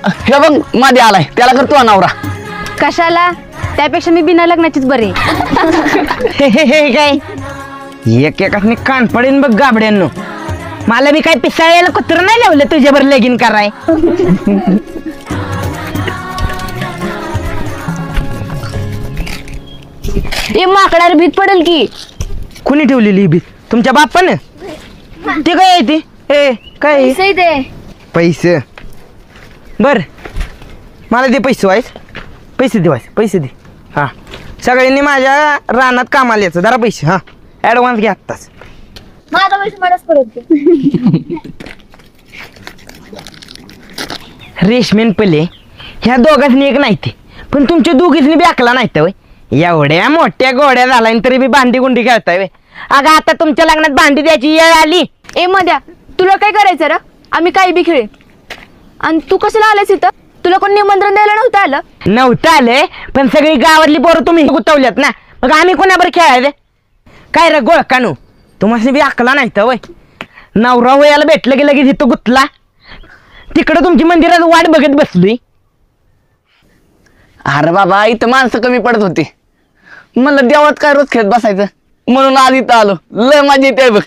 हे बघ मध्ये आलाय, त्याला करतो नवरा. कशाला? त्यापेक्षा मी बिना लग्नाचीच बरी. हे काय एक एकाने कान पडेन बघ गाबड्यांनो. मला बी काय पिसाळ्याला कुत्र नाही लावलं तुझ्यावर लगीन कराय. ए माकडाला भीत पडेल की. कुणी ठेवलेली ही भीत? तुमच्या बापानं? ते काय आहे ते? ए काय दे. पैसे? बर मला दे पैसे व्हायच. पैसे दे व्हायच, पैसे दे. हा सगळ्यांनी माझ्या रानात कामाला यायचं. जरा पैसे. हा ऍडव्हान्स घ्या आत्ताच. माझा पैसे मलाच परत दे. रेशमेन पले ह्या दोघांनी एक नाही ते, पण तुमच्या दोघींनी बी अकला नाही तर. एवढ्या मोठ्या गोड्या झालाय तरी बी भांडी गुंडी खेळताय वे. अगं आता तुमच्या लग्नात भांडी द्यायची वेळ आली. ए मध्या, तुला काय करायचं रे? आम्ही काही बी खेळे. आणि तू कशाला आलास इथं? तुला कोण निमंत्रण द्यायला नव्हतं आलं? नव्हतं आले, पण सगळी गावातली पोरं तुम्ही गुतवल्यात ना, मग आम्ही कोणाबर खेळायचे? काय रे गोळकानू, तुम्हाला बी अकला नाही तर वय. नवरा वयाला भेटलं की लगेच इथं गुतला. तिकडं तुमची मंदिरात वाट बघत बसली. अरे बाबा इथं माणसं कमी पडत होती, म्हणलं देवात काय रोज खेळत बसायचं म्हणून आज इथं आलो. लय मजा येते बघ.